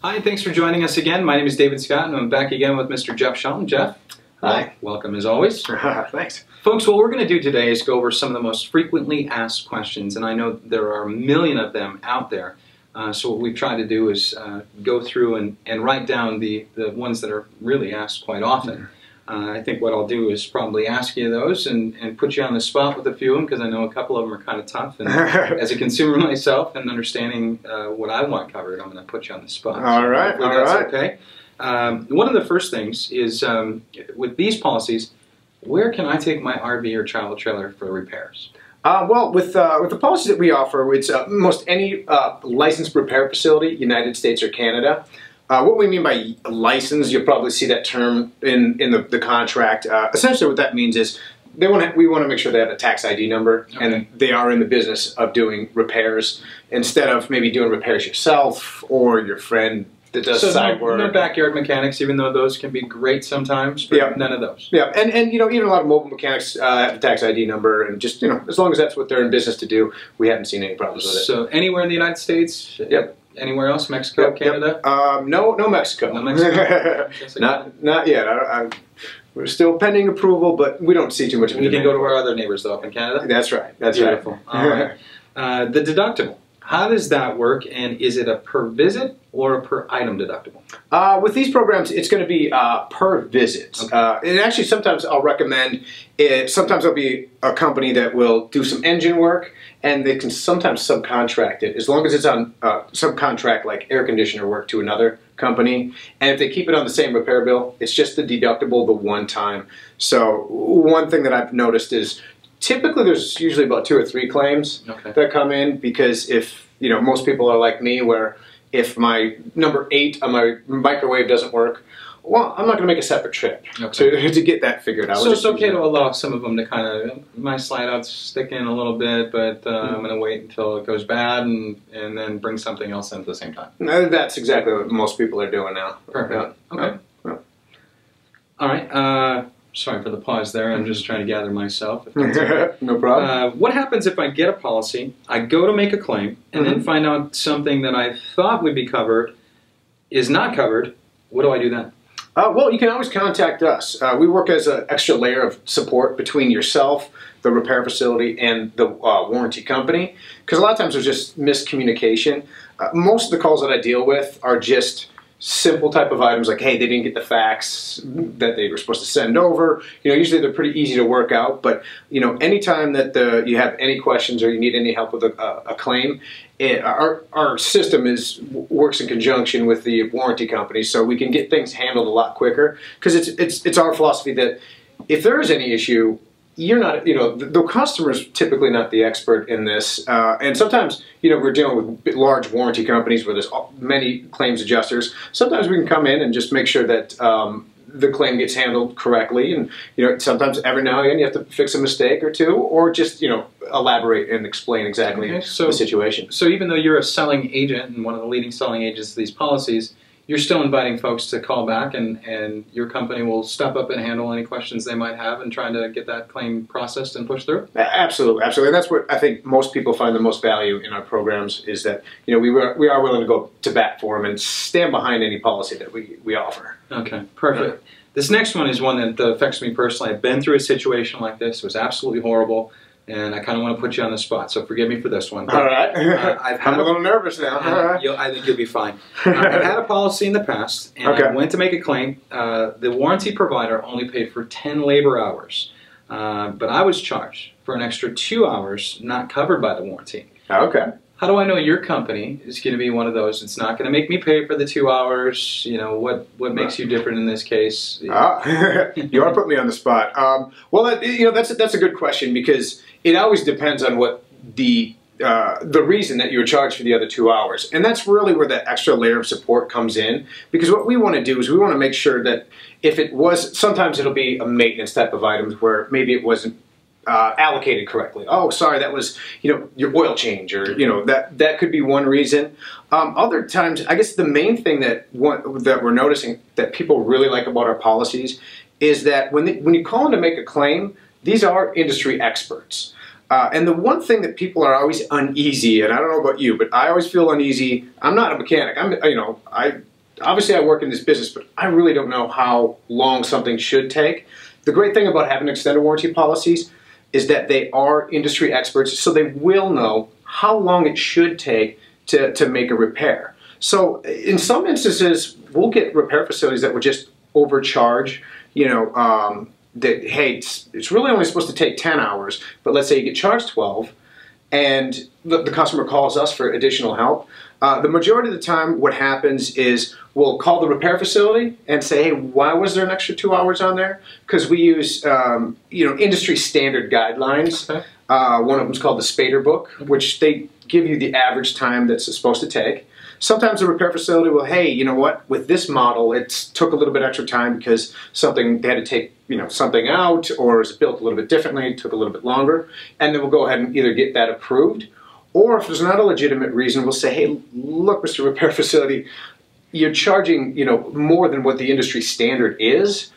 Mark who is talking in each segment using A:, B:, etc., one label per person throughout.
A: Hi, thanks for joining us again. My name is David Scott, and I'm back again with Mr. Jeff Shelton. Jeff,
B: hi.
A: Welcome as always.
B: Thanks.
A: Folks, what we're going to do today is go over some of the most frequently asked questions, and I know there are a million of them out there. So what we've tried to do is go through and write down the ones that are really asked quite often. I think what I'll do is probably ask you those and put you on the spot with a few of them, because I know a couple of them are kind of tough. And as a consumer myself and understanding what I want covered, I'm going to put you on the spot.
B: All right,
A: all right. Okay. One of the first things is with these policies, where can I take my RV or travel trailer for repairs?
B: Well, with the policies that we offer, it's most any licensed repair facility, United States or Canada. What we mean by license, you'll probably see that term in the contract. Essentially what that means is we want to make sure they have a tax ID number, okay, and they are in the business of doing repairs instead of maybe doing repairs yourself or your friend that does side work.
A: No backyard mechanics, even though those can be great sometimes, but
B: yep,
A: none of those.
B: Yeah, and you know, even a lot of mobile mechanics have a tax ID number, and just, you know, as long as that's what they're in business to do, we haven't seen any problems with it.
A: So anywhere in the United States?
B: Yep.
A: Anywhere else? Mexico, Canada?
B: No Mexico.
A: No Mexico?
B: not yet. We're still pending approval, but we don't see too much of it.
A: We can go to our other neighbors, though, up in Canada?
B: That's right. That's
A: beautiful.
B: Right.
A: All right. The deductible. How does that work, and is it a per visit or a per item deductible?
B: With these programs, it's going to be per visit. Okay. And actually, sometimes I'll recommend it. Sometimes there'll be a company that will do some engine work, and they can sometimes subcontract it, as long as it's on subcontract, like air conditioner work, to another company. And if they keep it on the same repair bill, it's just the deductible the one time. So one thing that I've noticed is typically there's usually about 2 or 3 claims, okay, that come in, because if, you know, most people are like me, where if my number 8 on my microwave doesn't work, well, I'm not going to make a separate trip, okay, to get that figured out.
A: So it's okay to allow some of them to kind of, my slide outs stick in a little bit, but I'm going to wait until it goes bad and then bring something else in at the same time.
B: That's exactly what most people are doing now.
A: Perfect. Yeah. Okay. Yeah. All right. Sorry for the pause there. I'm just trying to gather myself. If that's okay.
B: No problem.
A: What happens if I get a policy, I go to make a claim, and then find out something that I thought would be covered is not covered? What do I do then?
B: Well, you can always contact us. We work as an extra layer of support between yourself, the repair facility, and the warranty company, because a lot of times there's just miscommunication. Most of the calls that I deal with are just simple type of items, like, hey, they didn't get the fax that they were supposed to send over. You know, usually they're pretty easy to work out, but, you know, anytime that you have any questions or you need any help with a claim, our system works in conjunction with the warranty company, so we can get things handled a lot quicker, because it's our philosophy that if there is any issue, you're not, you know, the customer's typically not the expert in this, and sometimes, you know, we're dealing with large warranty companies where there's many claims adjusters. Sometimes we can come in and just make sure that the claim gets handled correctly, and, you know, sometimes every now and again you have to fix a mistake or two, or just, you know, elaborate and explain exactly the situation.
A: So even though you're a selling agent and one of the leading selling agents of these policies, you're still inviting folks to call back, and your company will step up and handle any questions they might have and trying to get that claim processed and pushed through?
B: Absolutely, absolutely. And that's what I think most people find the most value in our programs, is that, you know, we are willing to go to bat for them and stand behind any policy that we offer.
A: Okay, perfect. Yeah. This next one is one that affects me personally. I've been through a situation like this. It was absolutely horrible. And I kind of want to put you on the spot, so forgive me for this one. But,
B: all right. I'm a little nervous now.
A: I think you'll be fine. I've had a policy in the past, and I went to make a claim. The warranty provider only paid for 10 labor hours, but I was charged for an extra 2 hours not covered by the warranty.
B: Okay. How
A: do I know your company is going to be one of those? It's not going to make me pay for the 2 hours. You know, what makes you different in this case?
B: You are putting me on the spot. Well, you know, that's a good question, because it always depends on what the reason that you were charged for the other 2 hours. And that's really where that extra layer of support comes in, because what we want to do is we want to make sure that if it was, sometimes it'll be a maintenance type of items where maybe it wasn't allocated correctly. Oh, sorry, that was, you know, your oil change, or, you know, that could be one reason. Other times, I guess the main thing that we're noticing that people really like about our policies is that when you call in to make a claim, these are industry experts. And the one thing that people are always uneasy, and I don't know about you, but I always feel uneasy. I'm not a mechanic. Obviously I work in this business, but I really don't know how long something should take. The great thing about having extended warranty policies is that they are industry experts, so they will know how long it should take to make a repair. So in some instances, we'll get repair facilities that will just overcharge, that, hey, it's really only supposed to take 10 hours, but let's say you get charged 12, and the customer calls us for additional help. The majority of the time what happens is we'll call the repair facility and say, hey, why was there an extra 2 hours on there? Because we use industry standard guidelines.
A: Okay.
B: One of them is called the Spader book, which they give you the average time that's supposed to take. Sometimes the repair facility will, hey, you know what, with this model it took a little bit extra time because they had to take something out, or it's built a little bit differently, it took a little bit longer, and then we'll go ahead and either get that approved, or if there's not a legitimate reason, we'll say, hey, look, Mr. Repair Facility, you're charging more than what the industry standard is.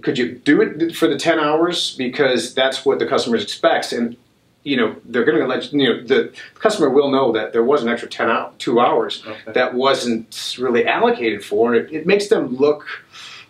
B: Could you do it for the 10 hours, because that's what the customer expects, and they're going to let the customer will know that there was an extra 2 hours that wasn't really allocated for, and it makes them look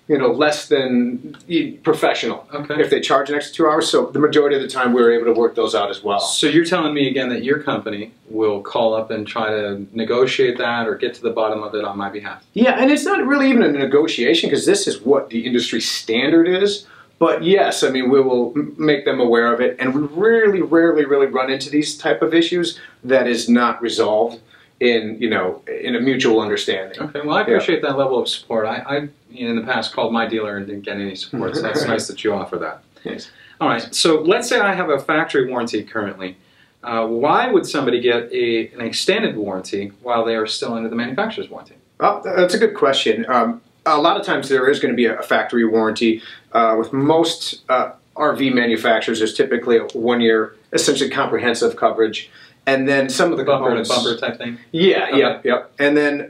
B: less than professional if they charge an extra 2 hours. So the majority of the time we're able to work those out as well.
A: So you're telling me again that your company will call up and try to negotiate that or get to the bottom of it on my behalf?
B: Yeah, and it's not really even a negotiation, because this is what the industry standard is. But yes, I mean, we will make them aware of it, and we really rarely run into these type of issues that is not resolved in a mutual understanding.
A: Okay, well, I appreciate that level of support. I in the past called my dealer and didn't get any support, so that's nice that you offer that.
B: Yes.
A: All right, so let's say I have a factory warranty currently. Why would somebody get an extended warranty while they are still under the manufacturer's warranty?
B: Well, that's a good question. A lot of times there is going to be a factory warranty. With most RV manufacturers, there's typically a 1 year, essentially comprehensive coverage. And then some of the components,
A: bumper type thing?
B: Yeah, okay. Yep. And then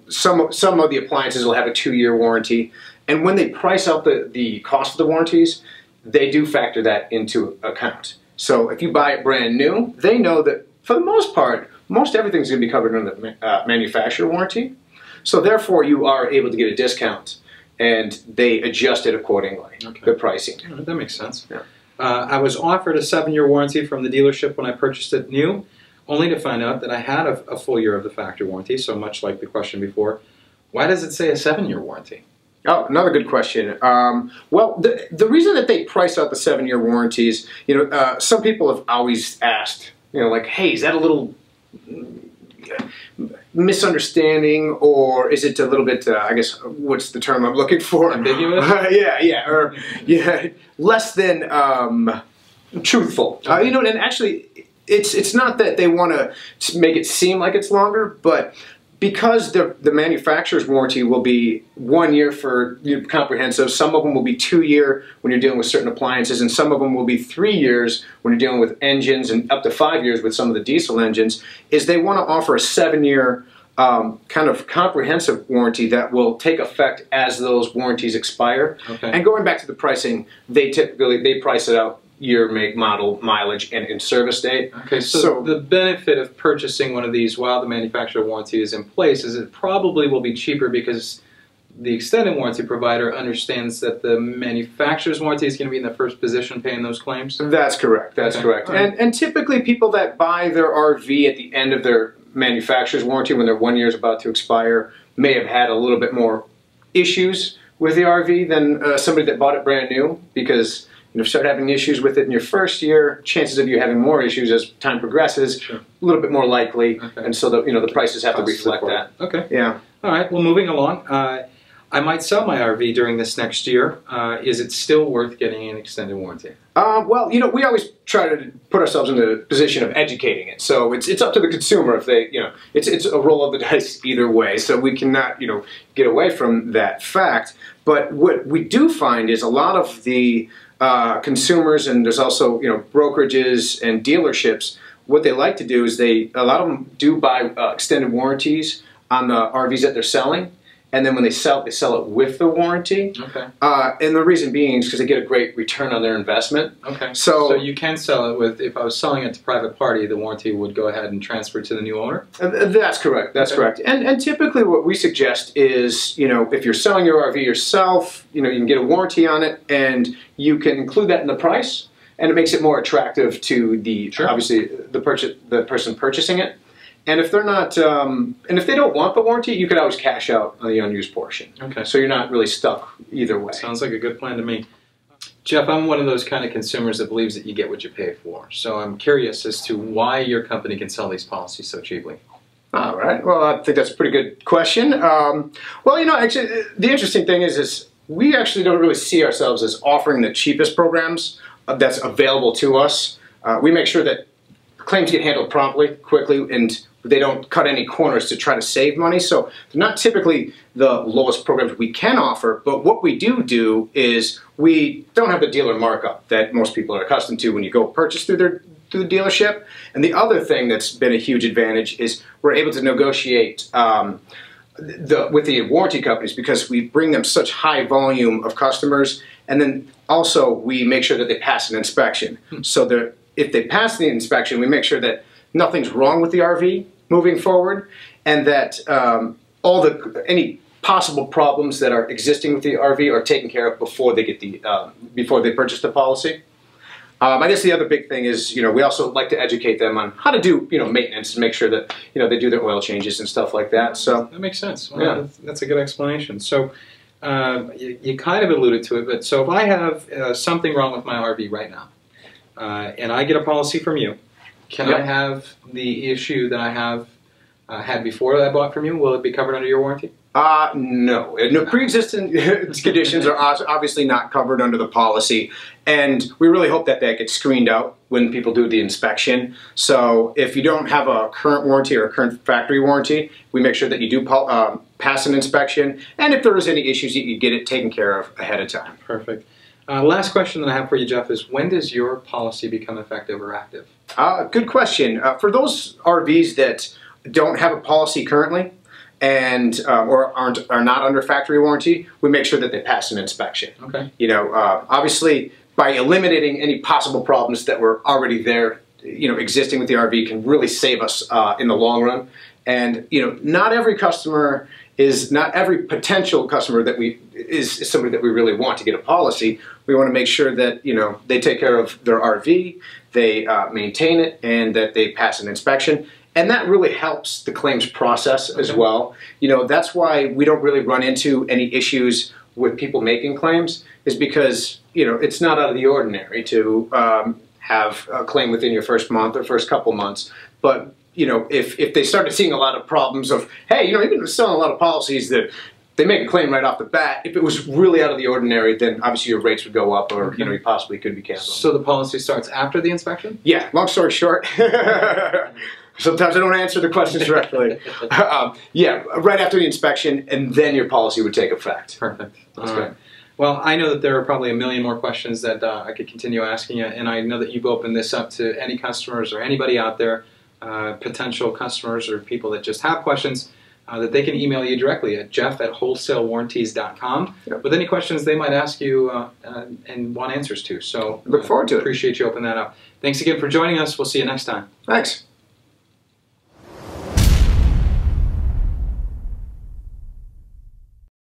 B: some of the appliances will have a 2 year warranty. And when they price out the cost of the warranties, they do factor that into account. So if you buy it brand new, they know that for the most part, most everything's going to be covered under the manufacturer warranty. So therefore, you are able to get a discount, and they adjust it accordingly, the pricing.
A: All right, that makes sense.
B: Yeah.
A: I was offered a 7-year warranty from the dealership when I purchased it new, only to find out that I had a full year of the factory warranty, so much like the question before. Why does it say a 7-year warranty?
B: Oh, another good question. Well, the reason that they price out the 7-year warranties, some people have always asked, like, hey, is that a little misunderstanding, or is it a little bit, I guess, what's the term I'm looking for?
A: Ambiguous?
B: Yeah, less than truthful. And actually, it's not that they want to make it seem like it's longer, but because the manufacturer's warranty will be 1 year for comprehensive, some of them will be 2 year when you're dealing with certain appliances, and some of them will be 3 years when you're dealing with engines, and up to 5 years with some of the diesel engines, is they want to offer a 7-year kind of comprehensive warranty that will take effect as those warranties expire. And going back to the pricing, they price it out year, make, model, mileage, and in service date.
A: Okay, so the benefit of purchasing one of these while the manufacturer warranty is in place is it probably will be cheaper because the extended warranty provider understands that the manufacturer's warranty is going to be in the first position paying those claims?
B: That's correct. That's correct. Right. And typically people that buy their RV at the end of their manufacturer's warranty when their 1 year is about to expire may have had a little bit more issues with the RV than somebody that bought it brand new, because if you start having issues with it in your first year, chances of you having more issues as time progresses, a little bit more likely, and so the prices have to reflect that. Okay. Yeah.
A: All right. Well, moving along, I might sell my RV during this next year. Is it still worth getting an extended warranty?
B: Well, we always try to put ourselves in the position of educating it. So it's up to the consumer if they, it's a roll of the dice either way. So we cannot, get away from that fact. But what we do find is a lot of the consumers, and there's also brokerages and dealerships, what they like to do is a lot of them do buy extended warranties on the RVs that they're selling, and then when they sell it with the warranty.
A: Okay.
B: And the reason being is because they get a great return on their investment.
A: Okay.
B: So
A: you can sell it with, if I was selling it to private party, the warranty would go ahead and transfer to the new owner?
B: That's correct. That's correct. And typically what we suggest is, if you're selling your RV yourself, you can get a warranty on it, and you can include that in the price, and it makes it more attractive to the obviously the person purchasing it. And if they're not, and if they don't want the warranty, you could always cash out on the unused portion.
A: Okay.
B: So you're not really stuck either way.
A: Sounds like a good plan to me. Jeff, I'm one of those kind of consumers that believes that you get what you pay for. So I'm curious as to why your company can sell these policies so cheaply.
B: All right. Well, I think that's a pretty good question. Well, actually, the interesting thing is we actually don't really see ourselves as offering the cheapest programs that's available to us. We make sure that claims get handled promptly, quickly, and they don't cut any corners to try to save money. So they're not typically the lowest programs we can offer, but what we do is we don't have the dealer markup that most people are accustomed to when you go purchase through the dealership. And the other thing that's been a huge advantage is we're able to negotiate with the warranty companies, because we bring them such high volume of customers, and then also we make sure that they pass an inspection. So if they pass the inspection, we make sure that nothing's wrong with the RV moving forward, and that any possible problems that are existing with the RV are taken care of before they get before they purchase the policy. I guess the other big thing is, we also like to educate them on how to do, maintenance, and make sure that, they do their oil changes and stuff like that. So
A: that makes sense. Well, yeah, that's a good explanation. So you kind of alluded to it, but so if I have something wrong with my RV right now, and I get a policy from you, can I have the issue that I have had before I bought from you? Will it be covered under your warranty?
B: No. No, pre-existing conditions are obviously not covered under the policy, and we really hope that gets screened out when people do the inspection. So if you don't have a current warranty or a current factory warranty, we make sure that you do pass an inspection, and if there is any issues, you get it taken care of ahead of time.
A: Perfect. Last question that I have for you, Jeff, is when does your policy become effective or active?
B: Good question. For those RVs that don't have a policy currently, and or are not under factory warranty, we make sure that they pass an inspection.
A: Okay.
B: Obviously, by eliminating any possible problems that were already there, existing with the RV, can really save us in the long run. And not every potential customer that is somebody that we really want to get a policy. We want to make sure that they take care of their RV, they maintain it, and that they pass an inspection. And that really helps the claims process as well. That's why we don't really run into any issues with people making claims, is because, it's not out of the ordinary to have a claim within your first month or first couple months. But, if they started seeing a lot of problems of, hey, you've been selling a lot of policies that they make a claim right off the bat, if it was really out of the ordinary, then obviously your rates would go up, or, you possibly could be canceled.
A: So the policy starts after the inspection?
B: Yeah, long story short. Sometimes I don't answer the questions directly. Yeah, right after the inspection, and then your policy would take effect.
A: Perfect. That's good. Well, I know that there are probably a million more questions that I could continue asking you, and I know that you've opened this up to any customers or anybody out there, potential customers or people that just have questions, that they can email you directly at jeff@wholesalewarranties.com with any questions they might ask you and want answers to. So
B: look forward to it.
A: Appreciate you opening that up. Thanks again for joining us. We'll see you next time.
B: Thanks.